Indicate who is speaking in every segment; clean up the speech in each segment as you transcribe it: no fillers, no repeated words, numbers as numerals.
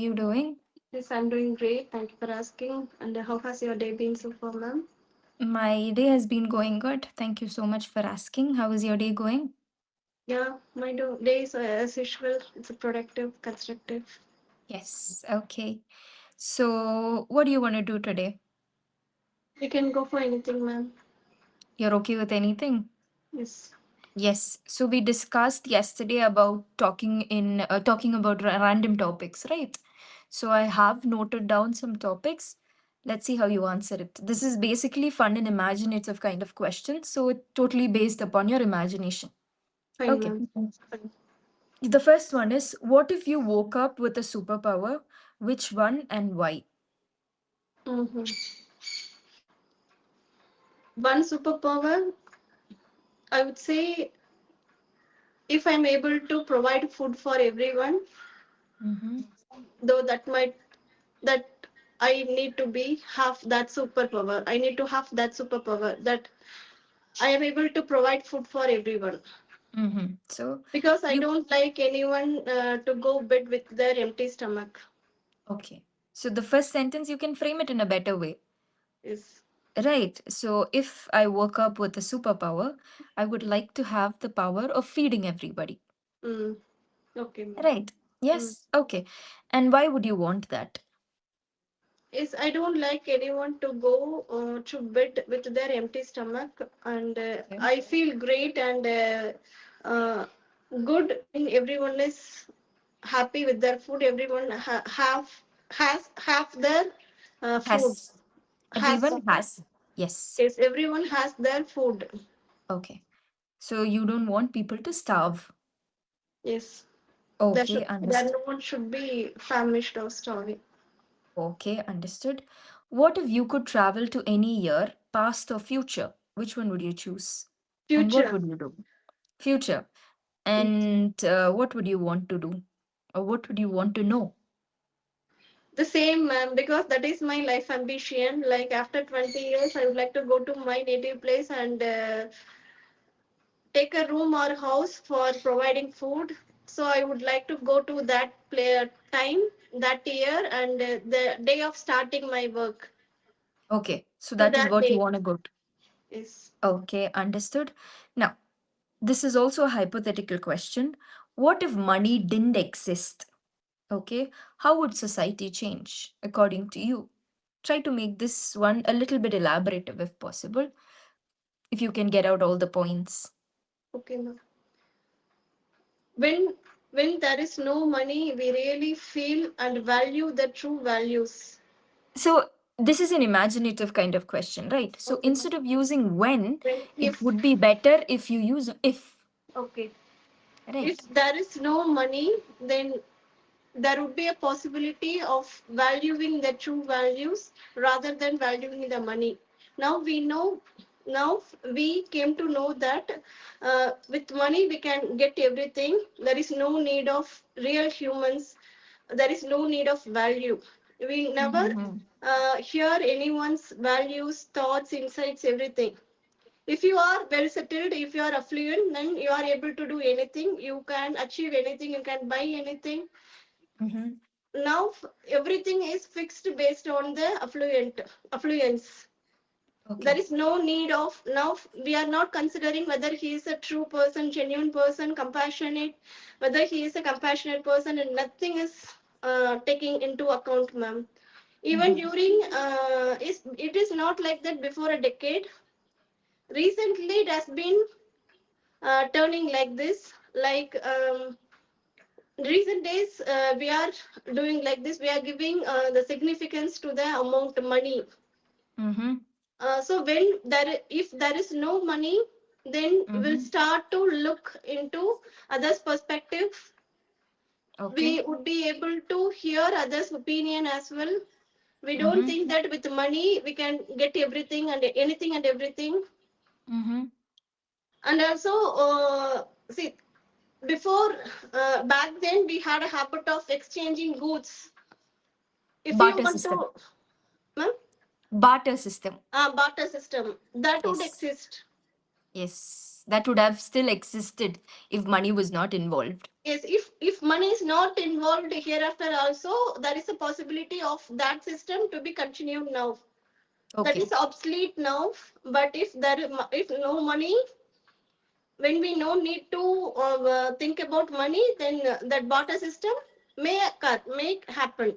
Speaker 1: You doing?
Speaker 2: Yes, I'm doing great. Thank you for asking. And how has your day been so far, ma'am?
Speaker 1: My day has been going good. Thank you so much for asking. How is your day going?
Speaker 2: Yeah, my day is as usual. It's a productive, constructive.
Speaker 1: Yes. Okay. So, what do you want to do today?
Speaker 2: You can go for anything, ma'am.
Speaker 1: You're okay with anything?
Speaker 2: Yes,
Speaker 1: Yes. So we discussed yesterday about talking about random topics, right? So I have noted down some topics. Let's see how you answer it. This is basically fun and imaginative kind of questions, so it's totally based upon your imagination.
Speaker 2: fine,
Speaker 1: Okay.
Speaker 2: ma'am. Fine.
Speaker 1: The first one is, what if you woke up with a superpower? Which one and why?
Speaker 2: Mm-hmm. One superpower, I would say, if I'm able to provide food for everyone,
Speaker 1: Mm-hmm.
Speaker 2: though that I need to be have that superpower. I need to have that superpower that I am able to provide food for everyone.
Speaker 1: Mm-hmm. So
Speaker 2: Because I
Speaker 1: you
Speaker 2: don't like anyone to go bed with their empty stomach.
Speaker 1: okay. So the first sentence you can frame it in a better way.
Speaker 2: Is
Speaker 1: Right. So if I woke up with a superpower, I would like to have the power of feeding everybody.
Speaker 2: mm, okay, ma'am.
Speaker 1: Right.
Speaker 2: Mm.
Speaker 1: Yes. Okay. And why would you want that?
Speaker 2: Is I don't like anyone to go to bed with their empty stomach, and
Speaker 1: Okay.
Speaker 2: I feel great and good when everyone is happy with their food. Everyone have their food.
Speaker 1: Has.
Speaker 2: Has
Speaker 1: Everyone has. Yes.
Speaker 2: Yes, everyone has their food.
Speaker 1: Okay. So you don't want people to starve.
Speaker 2: Yes,
Speaker 1: Okay,
Speaker 2: there
Speaker 1: understood.
Speaker 2: no one should be famished or starving.
Speaker 1: Okay, understood. What if you could travel to any year, past or future? Which one would you choose? And what
Speaker 2: Future.
Speaker 1: would you do? Future.
Speaker 2: Yes.
Speaker 1: And what would you want to do? Or what would you want to know?
Speaker 2: The same, ma'am, because that is my life ambition. Like after 20 years, I would like to go to my native place and take a room or house for providing food. So I would like to go to that time, that year, and the day of starting my work
Speaker 1: Okay, so
Speaker 2: to
Speaker 1: that is
Speaker 2: that
Speaker 1: what you
Speaker 2: day.
Speaker 1: want to go to.
Speaker 2: Yes.
Speaker 1: Okay, understood. Now, this is also a hypothetical question. What if money didn't exist? Okay, how would society change according to you? Try to make this one a little bit elaborative if possible, if you can get out all the points.
Speaker 2: Okay, ma'am. When there is no money, we really feel and value the true values.
Speaker 1: So, this is an imaginative kind of question, right? So,
Speaker 2: Okay, ma'am.
Speaker 1: instead of using when,
Speaker 2: When
Speaker 1: it
Speaker 2: if
Speaker 1: would be better if you use if,
Speaker 2: Okay, if
Speaker 1: right?
Speaker 2: there is no money, then there would be a possibility of valuing the true values rather than valuing the money. Now we know, now we came to know that with money we can get everything. There is no need of real humans. There is no need of value. We never
Speaker 1: Mm-hmm.
Speaker 2: hear anyone's values, thoughts, insights, everything. If you are well settled, if you are affluent, then you are able to do anything, you can achieve anything, you can buy anything.
Speaker 1: Mm-hmm.
Speaker 2: Now everything is fixed based on the affluence. There
Speaker 1: Okay.
Speaker 2: is no need of, now we are not considering whether he is a true person, genuine person, compassionate, whether he is a compassionate person, and nothing is taking into account, ma'am. Even
Speaker 1: Mm-hmm.
Speaker 2: during it is not like that. Before a decade, recently it has been turning like this, like recent days we are doing like this. We are giving the significance to the amount of money.
Speaker 1: Mm-hmm.
Speaker 2: So when there, if there is no money, then we'll
Speaker 1: Mm-hmm.
Speaker 2: start to look into others perspective.
Speaker 1: Okay.
Speaker 2: We would be able to hear others opinion as well. We don't
Speaker 1: Mm-hmm.
Speaker 2: think that with money we can get everything and anything and everything.
Speaker 1: Mm-hmm.
Speaker 2: And also see, before back then we had a habit of exchanging goods. If you
Speaker 1: Barter
Speaker 2: want
Speaker 1: system.
Speaker 2: to,
Speaker 1: Barter system.
Speaker 2: barter system that would
Speaker 1: Yes.
Speaker 2: exist.
Speaker 1: Yes. That would have still existed if money was not involved.
Speaker 2: Yes, if money is not involved hereafter also, there is a possibility of that system to be continued now. That
Speaker 1: Okay.
Speaker 2: is obsolete now. But if no money, when we no need to think about money, then that barter system may occur, may happen,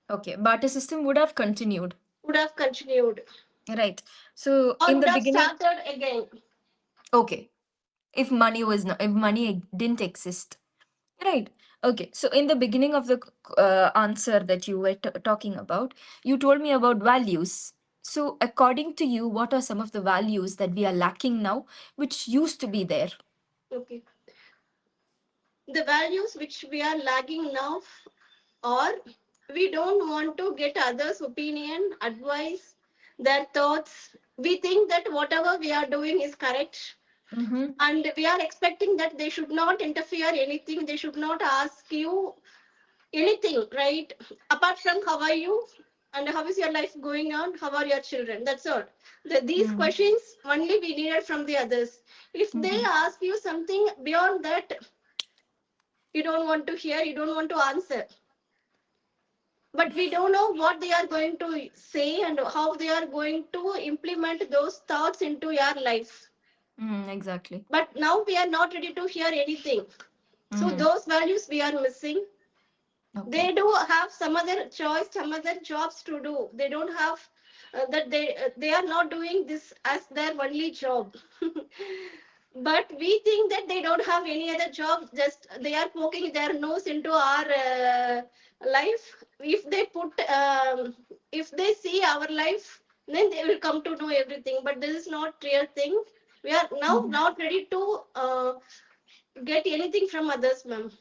Speaker 1: Okay. Barter system would have continued.
Speaker 2: would have continued,
Speaker 1: Right. So
Speaker 2: or
Speaker 1: in
Speaker 2: would
Speaker 1: the
Speaker 2: have
Speaker 1: beginning,
Speaker 2: started again.
Speaker 1: okay. If money was not, if money didn't exist. Right. Okay. So in the beginning of the answer that you were talking about, you told me about values. So according to you, what are some of the values that we are lacking now, which used to be there?
Speaker 2: Okay. The values which we are lagging now, or we don't want to get others' opinion, advice, their thoughts. We think that whatever we are doing is correct,
Speaker 1: Mm-hmm.
Speaker 2: and we are expecting that they should not interfere anything. They should not ask you anything, right? Apart from how are you and how is your life going on, how are your children? That's all. These
Speaker 1: Mm-hmm.
Speaker 2: questions only we needed from the others. If they
Speaker 1: Mm-hmm.
Speaker 2: ask you something beyond that, you don't want to hear, you don't want to answer, but we don't know what they are going to say and how they are going to implement those thoughts into your life.
Speaker 1: Mm, exactly.
Speaker 2: But now we are not ready to hear anything, so
Speaker 1: Mm-hmm.
Speaker 2: those values we are missing.
Speaker 1: Okay.
Speaker 2: They do have some other choice, some other jobs to do. They don't have that they are not doing this as their only job. But we think that they don't have any other job, just they are poking their nose into our life. If they put if they see our life, then they will come to know everything, but this is not real thing. We are now
Speaker 1: Mm-hmm.
Speaker 2: not ready to get anything from others, ma'am.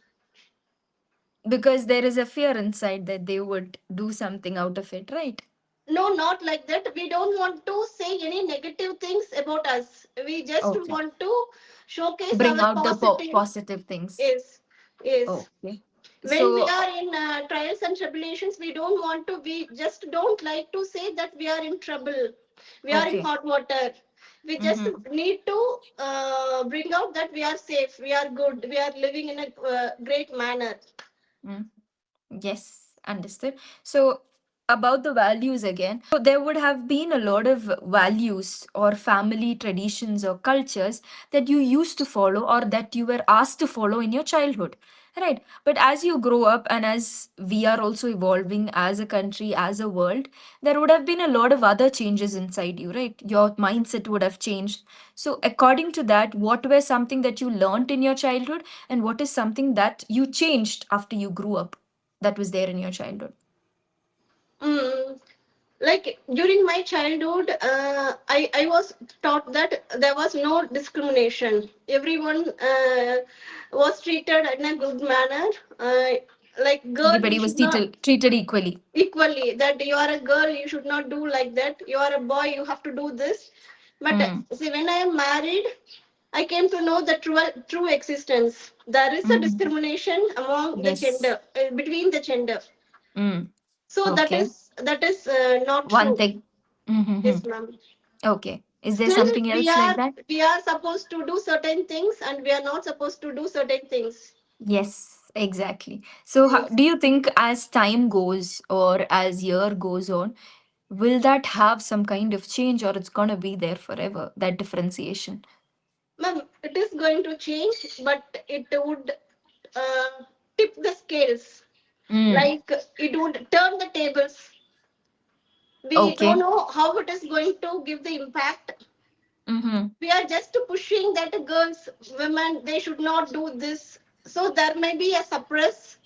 Speaker 1: Because there is a fear inside that they would do something out of it, right?
Speaker 2: No, not like that. We don't want to say any negative things about us. We just
Speaker 1: Okay.
Speaker 2: want to showcase
Speaker 1: Bring
Speaker 2: our
Speaker 1: out the
Speaker 2: positive.
Speaker 1: positive things.
Speaker 2: Yes, yes.
Speaker 1: Okay.
Speaker 2: When we
Speaker 1: So,
Speaker 2: are in trials and tribulations, we don't want to. We just don't like to say that we are in trouble. We are in
Speaker 1: okay.
Speaker 2: hot water. We just
Speaker 1: Mm-hmm.
Speaker 2: need to bring out that we are safe. We are good. We are living in a great manner.
Speaker 1: Mm. Yes, understood. So, about the values again, so there would have been a lot of values or family traditions or cultures that you used to follow or that you were asked to follow in your childhood, right? But as you grow up and as we are also evolving as a country, as a world, there would have been a lot of other changes inside you, right? Your mindset would have changed. So, according to that, what were something that you learned in your childhood, and what is something that you changed after you grew up? That was there in your childhood?
Speaker 2: Mm. Like during my childhood, I was taught that there was no discrimination. Everyone was treated in a good manner. uh, like girl, you
Speaker 1: Everybody was
Speaker 2: should not,
Speaker 1: treated equally.
Speaker 2: equally, that you are a girl, you should not do like that. You are a boy, you have to do this. But
Speaker 1: Mm.
Speaker 2: see, when I am married, I came to know the true existence. There is a
Speaker 1: Mm.
Speaker 2: discrimination among the
Speaker 1: Yes.
Speaker 2: gender, between the gender.
Speaker 1: Mm.
Speaker 2: So
Speaker 1: Okay.
Speaker 2: that is not
Speaker 1: One
Speaker 2: true.
Speaker 1: thing. Mm-hmm.
Speaker 2: Yes, ma'am.
Speaker 1: Okay. Is there
Speaker 2: Still,
Speaker 1: something else like that?
Speaker 2: we are supposed to do certain things, and we are not supposed to do certain things.
Speaker 1: Yes, exactly. So,
Speaker 2: Yes.
Speaker 1: do you think as time goes or as year goes on, will that have some kind of change, or it's gonna be there forever, that differentiation?
Speaker 2: Ma'am, it is going to change, but it would uh, tip the scales.
Speaker 1: Mm.
Speaker 2: Like it would turn the tables. We don't
Speaker 1: Okay.
Speaker 2: know how it is going to give the impact.
Speaker 1: Mm-hmm.
Speaker 2: We are just pushing that girls, women, they should not do this. So there may be a suppress,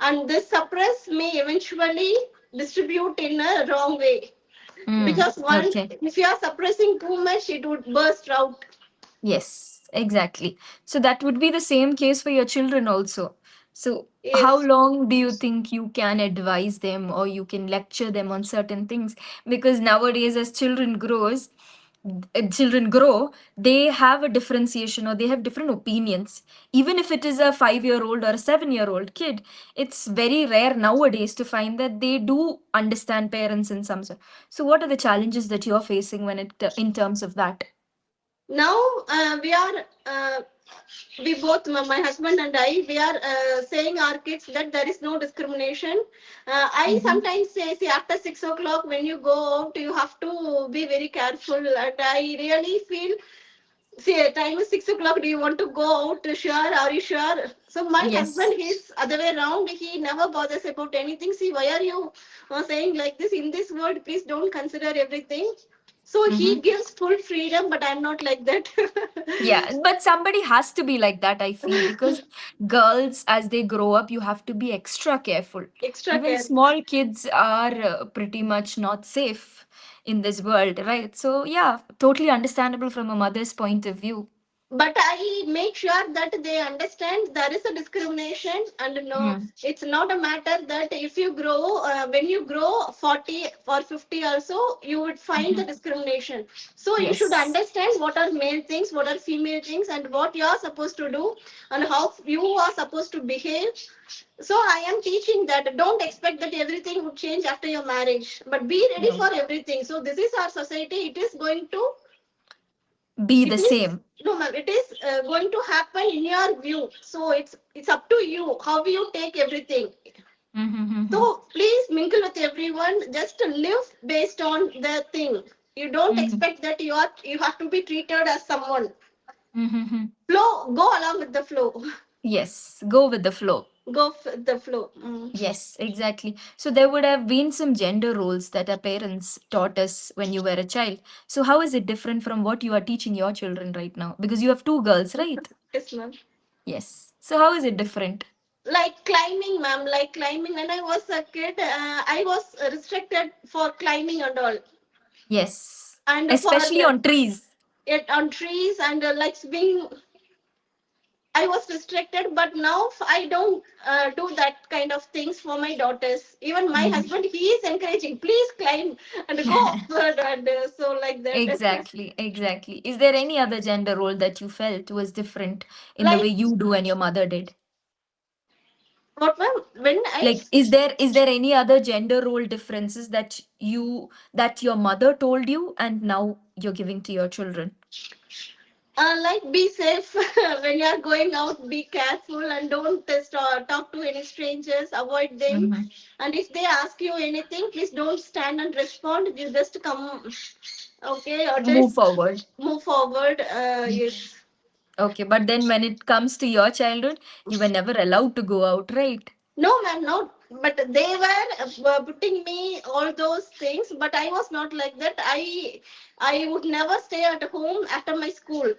Speaker 2: and this suppress may eventually distribute in a wrong way.
Speaker 1: Mm.
Speaker 2: Because one,
Speaker 1: Okay.
Speaker 2: if you are suppressing too much, it would burst out.
Speaker 1: Yes, exactly. So that would be the same case for your children also. So how
Speaker 2: Yes.
Speaker 1: long do you think you can advise them or you can lecture them on certain things? Because nowadays, as children grow, they have a differentiation or they have different opinions. Even if it is a 5-year-old or a 7-year-old kid, it's very rare nowadays to find that they do understand parents in some sort. So what are the challenges that you're facing when it in terms of that?
Speaker 2: Now we are we both, my husband and I, we are saying our kids that there is no discrimination. I
Speaker 1: Mm-hmm.
Speaker 2: sometimes say, see, after 6 o'clock when you go out you have to be very careful, and I really feel, see, time is 6 o'clock. Do you want to go out? Sure. Are you sure? So my husband,
Speaker 1: Yes.
Speaker 2: he's other way around. He never bothers about anything. See, why are you saying like this? In this world, please don't consider everything. So he
Speaker 1: Mm-hmm.
Speaker 2: gives full freedom, but I'm not like that.
Speaker 1: Yeah, but somebody has to be like that, I feel, because girls, as they grow up, you have to be extra careful.
Speaker 2: Extra
Speaker 1: Even
Speaker 2: care.
Speaker 1: small kids are pretty much not safe in this world, right? So, yeah, totally understandable from a mother's point of view.
Speaker 2: But I make sure that they understand there is a discrimination, and no,
Speaker 1: Mm.
Speaker 2: it's not a matter that if you grow, when you grow 40 or 50 also, you would find the
Speaker 1: Mm-hmm.
Speaker 2: discrimination. So you should
Speaker 1: Yes.
Speaker 2: understand what are male things, what are female things, and what you are supposed to do, and how you are supposed to behave. So I am teaching that don't expect that everything would change after your marriage, but be ready
Speaker 1: No.
Speaker 2: for everything. So this is our society. It is going to,
Speaker 1: Be
Speaker 2: it
Speaker 1: the
Speaker 2: is,
Speaker 1: same.
Speaker 2: no, ma'am. It is going to happen in your view. So it's up to you how you take everything.
Speaker 1: Mm-hmm.
Speaker 2: So please mingle with everyone. Just live based on the thing. You don't
Speaker 1: Mm-hmm.
Speaker 2: expect that you have to be treated as someone.
Speaker 1: Mm-hmm.
Speaker 2: Flow, go along with the flow.
Speaker 1: Yes, go with the flow.
Speaker 2: Go with the flow. Mm.
Speaker 1: Yes, exactly. So there would have been some gender roles that our parents taught us when you were a child. So how is it different from what you are teaching your children right now? Because you have two girls, right?
Speaker 2: Yes, ma'am.
Speaker 1: Yes. So how is it different?
Speaker 2: Like climbing, ma'am. Like climbing. When I was a kid, I was restricted for climbing and all,
Speaker 1: Yes.
Speaker 2: and for
Speaker 1: Especially on trees.
Speaker 2: it on trees, and like swing, I was restricted. But now I don't do that kind of things for my daughters. Even my
Speaker 1: Mhm.
Speaker 2: husband, he is encouraging, please climb and go upward, and so like that.
Speaker 1: Exactly, exactly. Is there any other gender role that you felt was different in the way
Speaker 2: Like
Speaker 1: you do and your mother did?
Speaker 2: what, ma'am? When I
Speaker 1: Like, is there any other gender role differences that your mother told you and now you're giving to your children?
Speaker 2: like be safe when you are going out. Be careful and don't talk to any strangers. Avoid them.
Speaker 1: Mhm.
Speaker 2: And if they ask you anything, please don't stand and respond. You just come, okay, or
Speaker 1: Move
Speaker 2: just
Speaker 1: forward.
Speaker 2: move forward.
Speaker 1: Mhm.
Speaker 2: Yes.
Speaker 1: Okay, but then when it comes to your childhood, you were never allowed to go out, right?
Speaker 2: No, ma'am, no. But they were putting me all those things. But I was not like that. I would never stay at home after my school.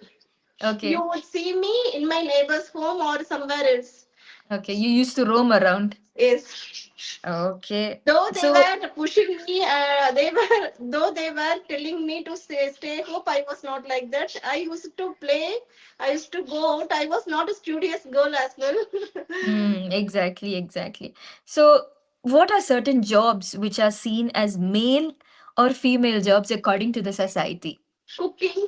Speaker 2: You
Speaker 1: Okay.
Speaker 2: would see me in my neighbor's home or somewhere else.
Speaker 1: Okay, you used to roam around.
Speaker 2: Yes.
Speaker 1: Okay.
Speaker 2: Though they
Speaker 1: So,
Speaker 2: were pushing me, though they were telling me to stay home, I was not like that. I used to play, I used to go out. I was not a studious girl as well.
Speaker 1: exactly, exactly. So, what are certain jobs which are seen as male or female jobs according to the society?
Speaker 2: Cooking,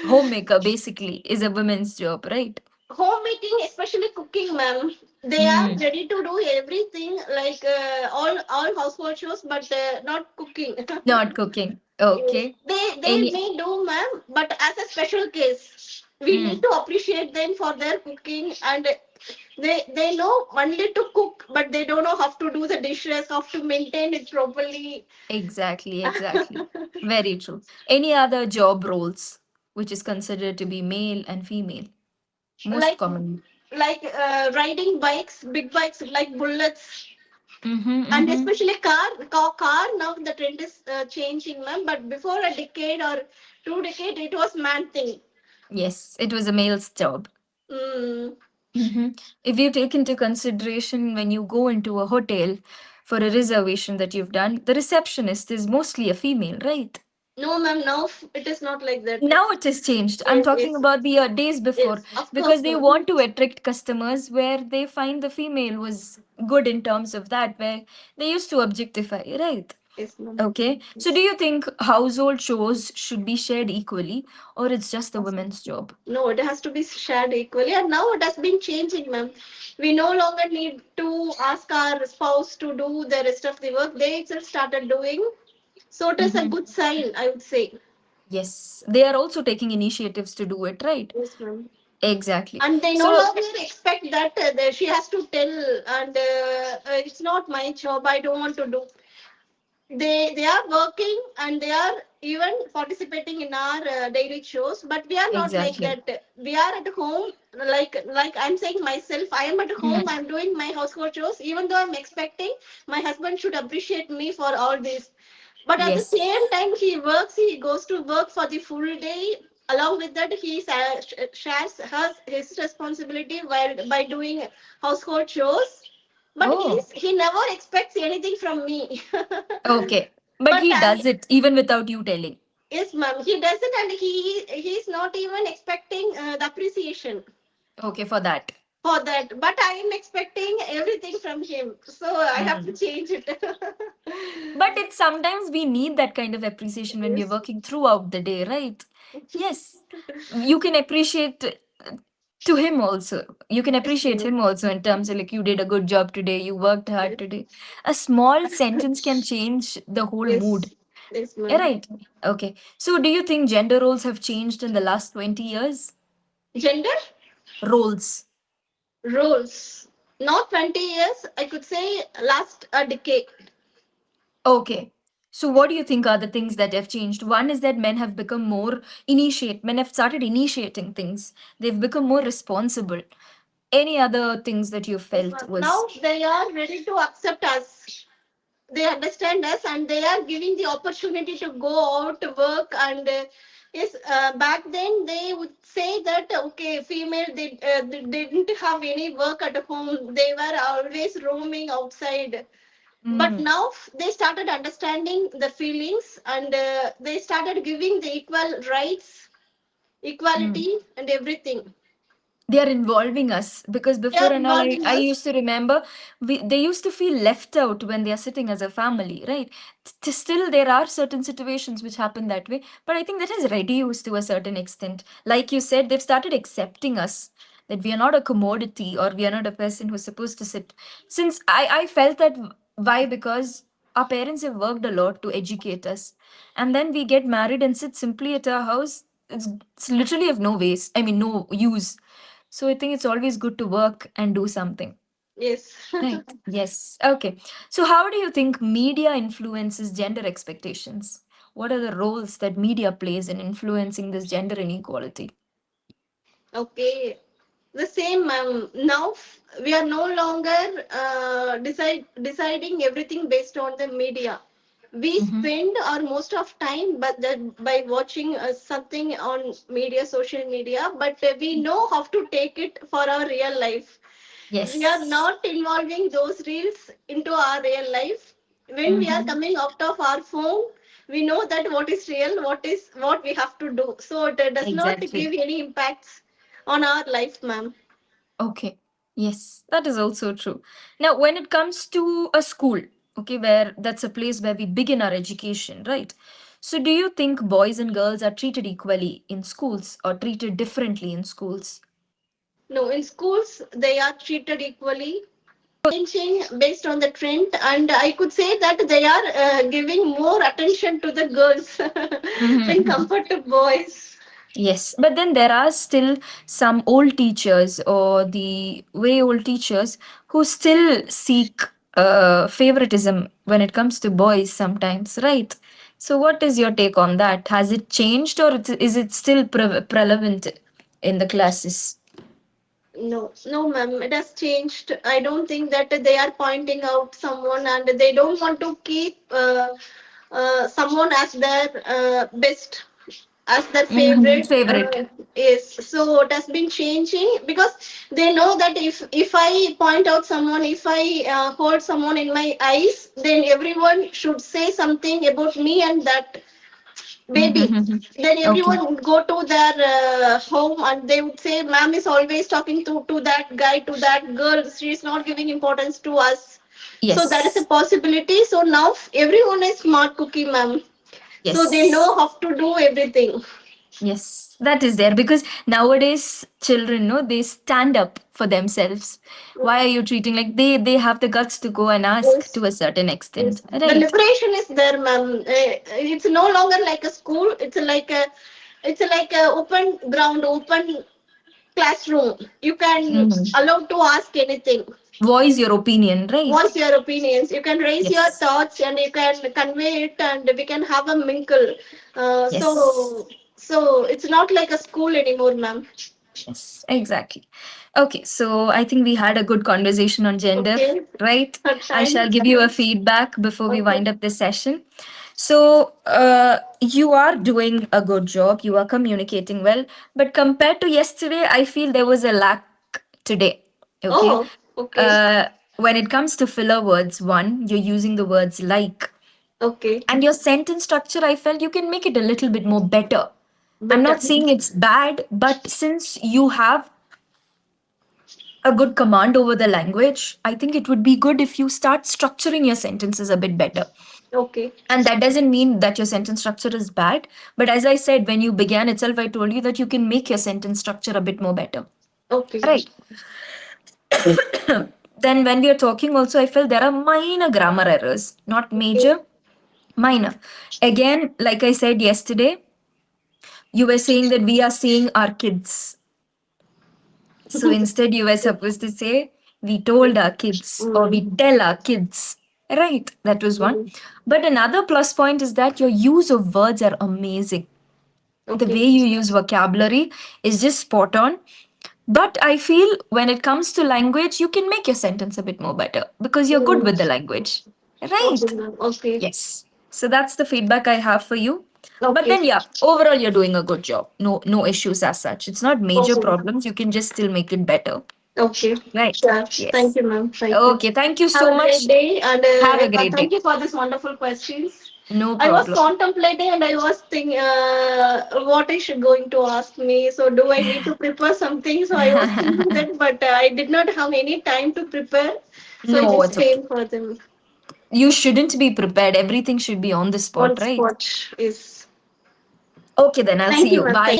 Speaker 1: Homemaker basically is a woman's job, right?
Speaker 2: homemaking, especially cooking, ma'am. They are
Speaker 1: Hmm.
Speaker 2: ready to do everything like all household chores, but not cooking.
Speaker 1: Not cooking.
Speaker 2: Yes.
Speaker 1: Okay.
Speaker 2: They
Speaker 1: Any.
Speaker 2: may do, ma'am, but as a special case, we need
Speaker 1: Mm,
Speaker 2: to appreciate them for their cooking, and they know only to cook, but they don't know how to do the dishes, how to maintain it properly.
Speaker 1: exactly, exactly. Very true. Any other job roles which is considered to be male and female? Most
Speaker 2: like
Speaker 1: commonly.
Speaker 2: riding bikes, big bikes like bullets,
Speaker 1: Mm-hmm,
Speaker 2: and
Speaker 1: mm-hmm.
Speaker 2: especially car. Now the trend is changing, ma'am. But before a decade or 2 decades, it was man thing.
Speaker 1: Yes, it was a male's job.
Speaker 2: Mm.
Speaker 1: Mm-hmm. If you take into consideration when you go into a hotel for a reservation that you've done, the receptionist is mostly a female, right?
Speaker 2: No, ma'am. Now it is not like that.
Speaker 1: Now it has changed. I'm
Speaker 2: Yes,
Speaker 1: talking
Speaker 2: yes,
Speaker 1: about the days before
Speaker 2: yes. Of
Speaker 1: because
Speaker 2: course,
Speaker 1: they
Speaker 2: ma'am.
Speaker 1: want to attract customers where they find the female was good in terms of that, where they used to objectify, right?
Speaker 2: Yes, ma'am.
Speaker 1: Okay. So do you think household chores should be shared equally or it's just the women's job?
Speaker 2: No, it has to be shared equally, and now it has been changing, ma'am. We no longer need to ask our spouse to do the rest of the work. They itself started doing. So it is a
Speaker 1: Mm-hmm.
Speaker 2: good sign, I would say.
Speaker 1: Yes, they are also taking initiatives to do it, right?
Speaker 2: Yes, ma'am.
Speaker 1: Exactly.
Speaker 2: And they no
Speaker 1: So,
Speaker 2: longer expect that she has to tell, and it's not my job, I don't want to do. They are working and they are even participating in our daily shows, but we are not like
Speaker 1: exactly.
Speaker 2: that. We are at home, like I'm saying myself, I am at home,
Speaker 1: Mhm.
Speaker 2: I'm doing my household chores, even though I'm expecting my husband should appreciate me for all this. But at the
Speaker 1: Yes.
Speaker 2: same time, he works, he goes to work for the full day. Along with that, he shares his responsibility while by doing household chores. But
Speaker 1: Oh,
Speaker 2: he never expects anything from me.
Speaker 1: okay. But
Speaker 2: But
Speaker 1: he
Speaker 2: I,
Speaker 1: does it even without you telling.
Speaker 2: yes, ma'am, he does it, and he's not even expecting the appreciation
Speaker 1: Okay, for that.
Speaker 2: for that. But I am expecting everything from him, so I have to
Speaker 1: Mm.
Speaker 2: change it.
Speaker 1: But it's sometimes we need that kind of appreciation when we're
Speaker 2: Yes.
Speaker 1: working throughout the day, right? Yes. You can appreciate to him also. You can
Speaker 2: Yes,
Speaker 1: appreciate
Speaker 2: ma'am.
Speaker 1: him also in terms of like you did a good job today, you worked hard today. A small sentence can change the whole mood.
Speaker 2: Yes, yes, ma'am.
Speaker 1: Right. Okay. So do you think gender roles have changed in the last 20 years?
Speaker 2: Gender
Speaker 1: Roles.
Speaker 2: roles. Not 20 years, I could say last a decade.
Speaker 1: Okay. So what do you think are the things that have changed? One is that men have become more men have started initiating things. They've become more responsible. Any other things that you
Speaker 2: Yes,
Speaker 1: felt
Speaker 2: ma'am.
Speaker 1: was
Speaker 2: Now they are ready to accept us. They understand us and they are giving the opportunity to go out to work. And yes, back then they would say that okay, female, they didn't have any work at home. They were always roaming outside. But
Speaker 1: mm,
Speaker 2: now they started understanding the feelings, and they started giving the equal rights,
Speaker 1: mm.
Speaker 2: equality, and everything.
Speaker 1: They are involving us because
Speaker 2: They
Speaker 1: before
Speaker 2: are
Speaker 1: and all
Speaker 2: involving
Speaker 1: I
Speaker 2: us.
Speaker 1: used to remember they used to feel left out when they are sitting as a family, right? Still there are certain situations which happen that way, but I think that has reduced to a certain extent. Like you said, they've started accepting us, that we are not a commodity or we are not a person who's supposed to sit. Since I felt that why? Because our parents have worked a lot to educate us, and then we get married and sit simply at our house. It's literally of no waste, I mean no use. So I think it's always good to work and do something.
Speaker 2: Yes.
Speaker 1: Right. Yes. Okay. So how do you think media influences gender expectations? What are the roles that media plays in influencing this gender inequality?
Speaker 2: Okay. The same, ma'am. Now we are no longer deciding everything based on the media. We
Speaker 1: Mm-hmm.
Speaker 2: spend our most of time, but by watching something on media, social media. But we know how to take it for our real life. We are
Speaker 1: Yes.
Speaker 2: not involving those reels into our real life. When we are
Speaker 1: Mm-hmm.
Speaker 2: coming out of our phone, we know that what is real, what we have to do. So it does not
Speaker 1: Exactly.
Speaker 2: give any impacts on our life, ma'am.
Speaker 1: Okay. Yes, that is also true. Now, when it comes to a school, okay, where that's a place where we begin our education, right? So, do you think boys and girls are treated equally in schools or treated differently in schools?
Speaker 2: No, in schools they are treated equally, changing based on the trend, and I could say that they are giving more attention to the girls when
Speaker 1: Mhm.
Speaker 2: compared to boys.
Speaker 1: Yes, but then there are still some old teachers or the way old teachers who still seek favoritism when it comes to boys sometimes, right? So, what is your take on that? Has it changed or is it still prevalent in the classes?
Speaker 2: No, no, ma'am, it has changed. I don't think that they are pointing out someone and they don't want to keep someone as their best, as their
Speaker 1: Hmm.
Speaker 2: favorite.
Speaker 1: Favorite.
Speaker 2: Is so it has been changing because they know that if I point out someone, if I hold someone in my eyes, then everyone should say something about me and that baby.
Speaker 1: Mhm.
Speaker 2: Then
Speaker 1: Okay.
Speaker 2: everyone would go to their home and they would say, "Ma'am is always talking to that guy, to that girl. She is not giving importance to us." So that is a
Speaker 1: Yes.
Speaker 2: possibility. So now everyone is smart cookie, ma'am. So they know
Speaker 1: Yes.
Speaker 2: how to do everything.
Speaker 1: Yes, that is there because nowadays children, no, they stand up for themselves. Why are you treating like they have the guts to go and ask to
Speaker 2: Yes.
Speaker 1: a certain
Speaker 2: Yes.
Speaker 1: extent,
Speaker 2: The
Speaker 1: right?
Speaker 2: liberation is there, ma'am. It's no longer like a school. It's like a open ground, open classroom. You can
Speaker 1: Mhm.
Speaker 2: allow to ask anything.
Speaker 1: Voice your opinion, right?
Speaker 2: Voice your opinions. You can raise your
Speaker 1: Yes,
Speaker 2: thoughts and you can convey it, and we can have a mingle. Uh,
Speaker 1: yes.
Speaker 2: so, so it's not like a school anymore, ma'am.
Speaker 1: Yes, exactly. Okay, so I think we had a good conversation on gender,
Speaker 2: Okay,
Speaker 1: right?
Speaker 2: I'm
Speaker 1: I shall
Speaker 2: trying.
Speaker 1: give you a feedback before we
Speaker 2: Okay.
Speaker 1: wind up this session. So, you are doing a good job, you are communicating well, but compared to yesterday, I feel there was a lack today. Okay.
Speaker 2: Oh, okay,
Speaker 1: Uh, when it comes to filler words, one, you're using the words like,
Speaker 2: okay.
Speaker 1: and your sentence structure, I felt you can make it a little bit more better. I'm
Speaker 2: Better.
Speaker 1: not saying it's bad, but since you have a good command over the language, I think it would be good if you start structuring your sentences a bit better.
Speaker 2: Okay,
Speaker 1: And that doesn't mean that your sentence structure is bad. But as I said, when you began itself, I told you that you can make your sentence structure a bit more better.
Speaker 2: okay,
Speaker 1: Right. Then, when we are talking, also, I feel there are minor grammar errors, not
Speaker 2: okay,
Speaker 1: major, minor. Again, like I said yesterday, you were saying that we are seeing our kids. So instead, you were supposed to say, we told our kids or we
Speaker 2: mm,
Speaker 1: tell our kids. Right, that was one.
Speaker 2: mm,
Speaker 1: But another plus point is that your use of words are amazing. The
Speaker 2: okay,
Speaker 1: way you use vocabulary is just spot on. But I feel when it comes to language, you can make your sentence a bit more better because you're good
Speaker 2: mm,
Speaker 1: with the language.
Speaker 2: okay,
Speaker 1: Right.
Speaker 2: ma'am. Okay,
Speaker 1: Yes. So that's the feedback I have for you. But
Speaker 2: okay,
Speaker 1: then yeah, overall you're doing a good job. No issues as such. It's not major
Speaker 2: okay,
Speaker 1: problems. You can just still make it better.
Speaker 2: okay.
Speaker 1: Right.
Speaker 2: Sure. Thank
Speaker 1: Yes.
Speaker 2: you, ma'am. Thank you.
Speaker 1: Okay. Thank you
Speaker 2: Have
Speaker 1: so
Speaker 2: a great
Speaker 1: much.
Speaker 2: day, and
Speaker 1: Have a great
Speaker 2: thank
Speaker 1: day.
Speaker 2: you for these wonderful questions.
Speaker 1: No
Speaker 2: I was
Speaker 1: problem.
Speaker 2: contemplating and I was thinking what is she going to ask me. So, do I need to prepare something? So, I was thinking that, but I did not have any time to prepare. So, I
Speaker 1: No,
Speaker 2: just
Speaker 1: it's okay.
Speaker 2: came for them.
Speaker 1: You shouldn't be prepared. Everything should be on the
Speaker 2: One
Speaker 1: spot, right?
Speaker 2: spot is.
Speaker 1: Okay, then I'll
Speaker 2: Thank
Speaker 1: see
Speaker 2: you,
Speaker 1: you.
Speaker 2: ma'am.
Speaker 1: Bye.